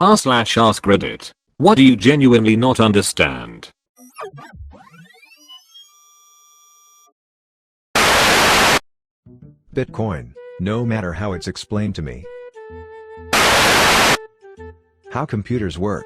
r/AskREDDIT. What do you genuinely not understand? Bitcoin, no matter how it's explained to me. How computers work.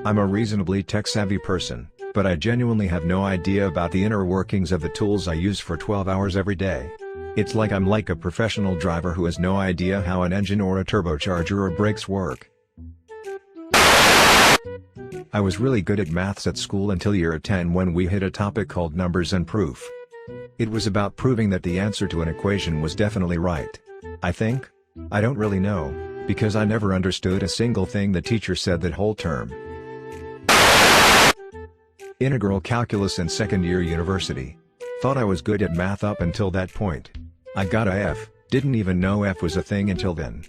I'm a reasonably tech-savvy person, but I genuinely have no idea about the inner workings of the tools I use for 12 hours every day. It's like I'm like a professional driver who has no idea how an engine or a turbocharger or brakes work. I was really good at maths at school until year 10 when we hit a topic called numbers and proof. It was about proving that the answer to an equation was definitely right. I think? I don't really know, because I never understood a single thing the teacher said that whole term. Integral calculus in second year university. Thought I was good at math up until that point. I got a F, didn't even know F was a thing until then.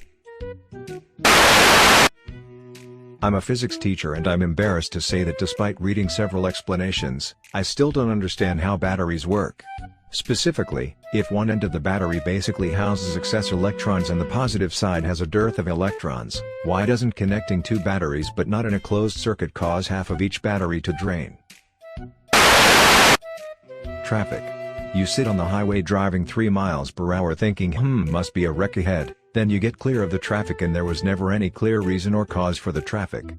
I'm a physics teacher and I'm embarrassed to say that despite reading several explanations, I still don't understand how batteries work. Specifically, if one end of the battery basically houses excess electrons and the positive side has a dearth of electrons, why doesn't connecting two batteries but not in a closed circuit cause half of each battery to drain? Traffic. You sit on the highway driving 3 miles per hour thinking must be a wreck ahead, then you get clear of the traffic and there was never any clear reason or cause for the traffic.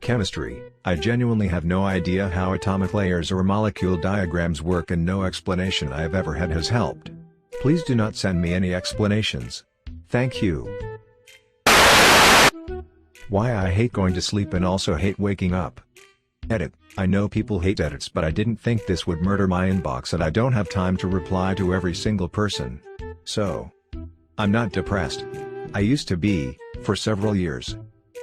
Chemistry. I genuinely have no idea how atomic layers or molecule diagrams work and no explanation I have ever had has helped. Please do not send me any explanations. Thank you. Why I hate going to sleep and also hate waking up. Edit. I know people hate edits but I didn't think this would murder my inbox and I don't have time to reply to every single person. So, I'm not depressed. I used to be, for several years.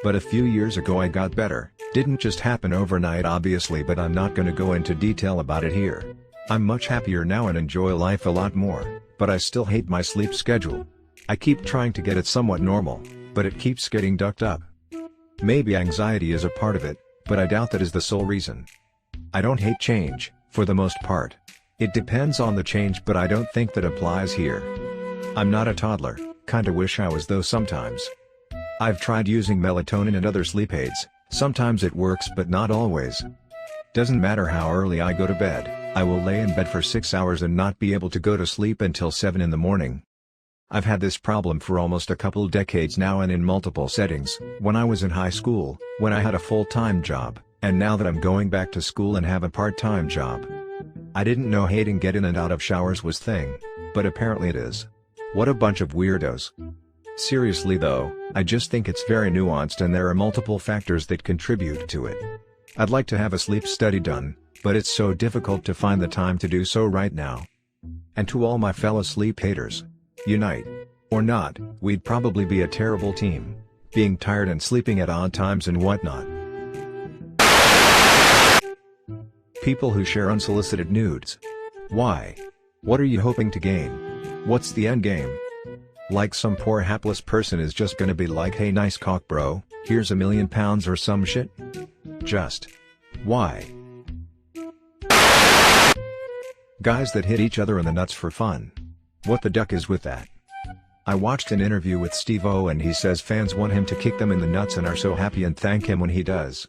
But a few years ago I got better. Didn't just happen overnight obviously, but I'm not gonna go into detail about it here. I'm much happier now and enjoy life a lot more, but I still hate my sleep schedule. I keep trying to get it somewhat normal, but it keeps getting ducked up. Maybe anxiety is a part of it, but I doubt that is the sole reason. I don't hate change, for the most part. It depends on the change but I don't think that applies here. I'm not a toddler, kinda wish I was though sometimes. I've tried using melatonin and other sleep aids, sometimes it works but not always. Doesn't matter how early I go to bed, I will lay in bed for 6 hours and not be able to go to sleep until 7 in the morning. I've had this problem for almost a couple decades now and in multiple settings, when I was in high school, when I had a full-time job, and now that I'm going back to school and have a part-time job. I didn't know hating get in and out of showers was thing, but apparently it is. What a bunch of weirdos. Seriously though, I just think it's very nuanced and there are multiple factors that contribute to it. I'd like to have a sleep study done, but it's so difficult to find the time to do so right now. And to all my fellow sleep haters, unite. Or not, we'd probably be a terrible team. Being tired and sleeping at odd times and whatnot. People who share unsolicited nudes. Why? What are you hoping to gain? What's the end game? Like some poor hapless person is just gonna be like, hey nice cock bro, here's £1 million or some shit? Just. Why? Guys that hit each other in the nuts for fun. What the duck is with that? I watched an interview with Steve-O and he says fans want him to kick them in the nuts and are so happy and thank him when he does.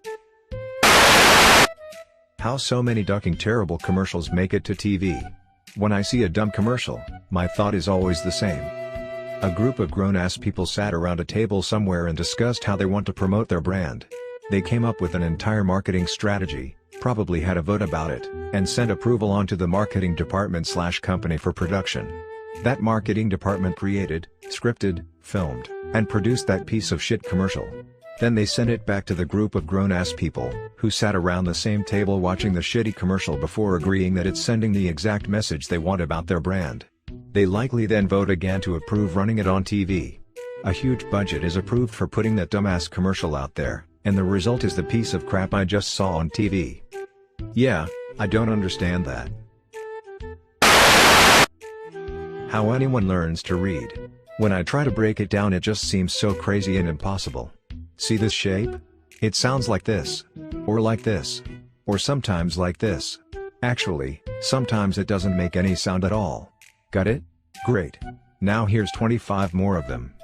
How so many ducking terrible commercials make it to TV? When I see a dumb commercial, my thought is always the same. A group of grown-ass people sat around a table somewhere and discussed how they want to promote their brand. They came up with an entire marketing strategy, probably had a vote about it, and sent approval on to the marketing department/company for production. That marketing department created, scripted, filmed, and produced that piece of shit commercial. Then they sent it back to the group of grown-ass people, who sat around the same table watching the shitty commercial before agreeing that it's sending the exact message they want about their brand. They likely then vote again to approve running it on TV. A huge budget is approved for putting that dumbass commercial out there, and the result is the piece of crap I just saw on TV. Yeah, I don't understand that. How anyone learns to read. When I try to break it down it just seems so crazy and impossible. See this shape? It sounds like this. Or like this. Or sometimes like this. Actually, sometimes it doesn't make any sound at all. Got it? Great. Now here's 25 more of them.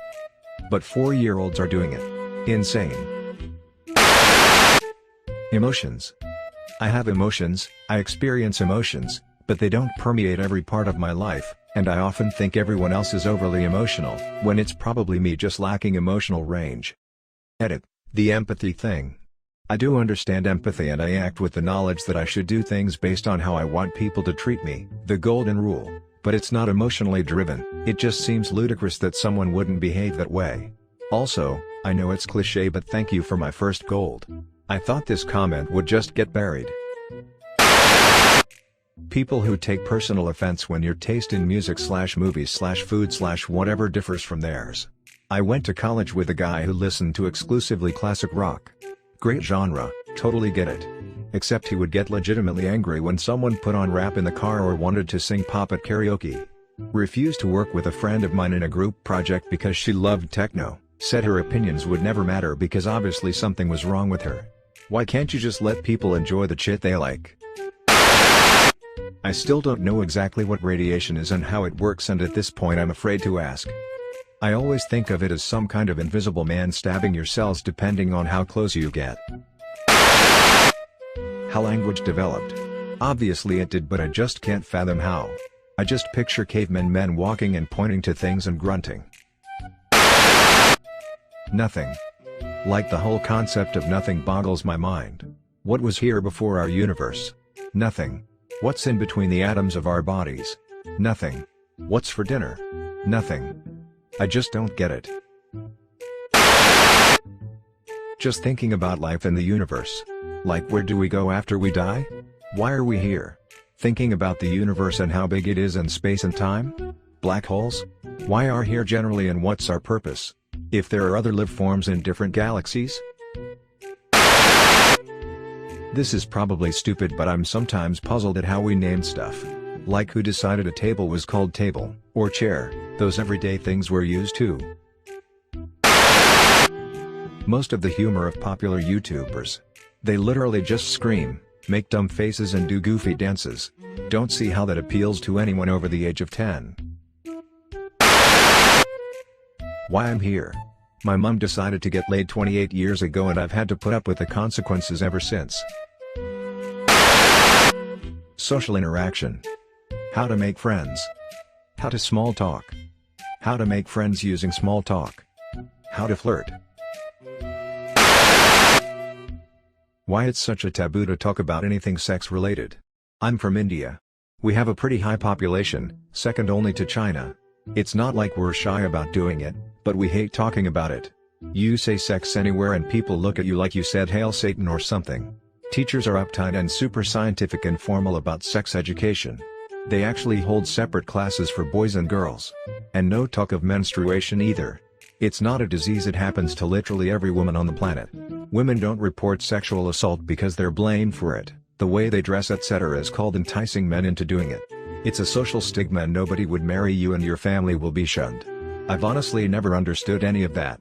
But 4-year-olds are doing it. Insane. Emotions. I have emotions, I experience emotions, but they don't permeate every part of my life, and I often think everyone else is overly emotional, when it's probably me just lacking emotional range. Edit. The empathy thing. I do understand empathy and I act with the knowledge that I should do things based on how I want people to treat me, the golden rule, but it's not emotionally driven. It just seems ludicrous that someone wouldn't behave that way. Also, I know it's cliché, but thank you for my first gold. I thought this comment would just get buried. People who take personal offense when your taste in music/movies/food/whatever differs from theirs. I went to college with a guy who listened to exclusively classic rock. Great genre, totally get it. Except he would get legitimately angry when someone put on rap in the car or wanted to sing pop at karaoke. Refused to work with a friend of mine in a group project because she loved techno, said her opinions would never matter because obviously something was wrong with her. Why can't you just let people enjoy the shit they like? I still don't know exactly what radiation is and how it works, and at this point I'm afraid to ask. I always think of it as some kind of invisible man stabbing your cells depending on how close you get. How language developed. Obviously it did, but I just can't fathom how. I just picture cavemen men walking and pointing to things and grunting. Nothing. Like the whole concept of nothing boggles my mind. What was here before our universe? Nothing. What's in between the atoms of our bodies? Nothing. What's for dinner? Nothing. I just don't get it. Just thinking about life and the universe. Like, where do we go after we die? Why are we here? Thinking about the universe and how big it is and space and time? Black holes? Why are here generally and what's our purpose? If there are other life forms in different galaxies? This is probably stupid, but I'm sometimes puzzled at how we named stuff. Like who decided a table was called table, or chair, those everyday things we're used to. Most of the humor of popular YouTubers. They literally just scream, make dumb faces and do goofy dances. Don't see how that appeals to anyone over the age of 10. Why I'm here. My mom decided to get laid 28 years ago and I've had to put up with the consequences ever since. Social interaction. How to make friends. How to small talk. How to make friends using small talk. How to flirt. Why it's such a taboo to talk about anything sex related. I'm from India. We have a pretty high population, second only to China. It's not like we're shy about doing it, but we hate talking about it. You say sex anywhere and people look at you like you said Hail Satan or something. Teachers are uptight and super scientific and formal about sex education. They actually hold separate classes for boys and girls. And no talk of menstruation either. It's not a disease, it happens to literally every woman on the planet. Women don't report sexual assault because they're blamed for it. The way they dress etc. is called enticing men into doing it. It's a social stigma and nobody would marry you and your family will be shunned. I've honestly never understood any of that.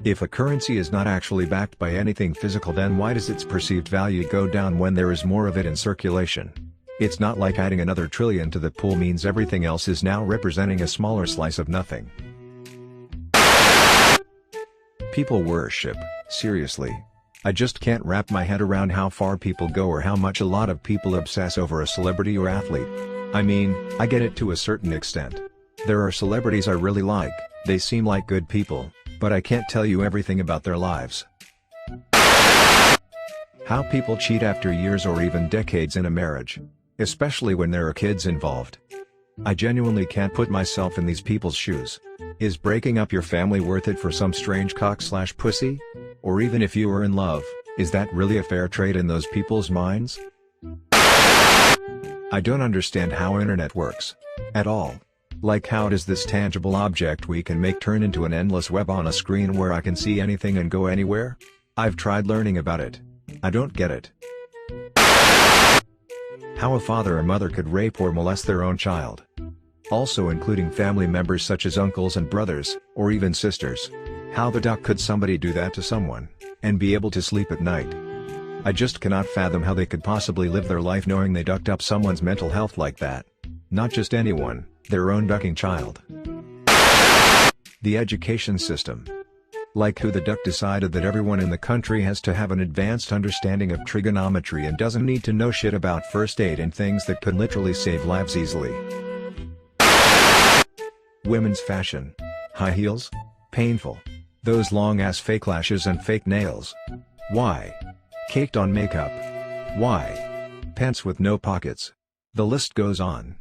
If a currency is not actually backed by anything physical, then why does its perceived value go down when there is more of it in circulation? It's not like adding another trillion to the pool means everything else is now representing a smaller slice of nothing. People worship, seriously. I just can't wrap my head around how far people go or how much a lot of people obsess over a celebrity or athlete. I mean, I get it to a certain extent. There are celebrities I really like, they seem like good people, but I can't tell you everything about their lives. How people cheat after years or even decades in a marriage. Especially when there are kids involved. I genuinely can't put myself in these people's shoes. Is breaking up your family worth it for some strange cock/pussy? Or even if you were in love, is that really a fair trade in those people's minds? I don't understand how internet works. At all. Like, how does this tangible object we can make turn into an endless web on a screen where I can see anything and go anywhere? I've tried learning about it. I don't get it. How a father or mother could rape or molest their own child. Also including family members such as uncles and brothers, or even sisters. How the duck could somebody do that to someone, and be able to sleep at night? I just cannot fathom how they could possibly live their life knowing they ducked up someone's mental health like that. Not just anyone, their own ducking child. The education system. Like who the duck decided that everyone in the country has to have an advanced understanding of trigonometry and doesn't need to know shit about first aid and things that could literally save lives easily. Women's fashion. High heels? Painful. Those long ass fake lashes and fake nails. Why? Caked on makeup. Why? Pants with no pockets. The list goes on.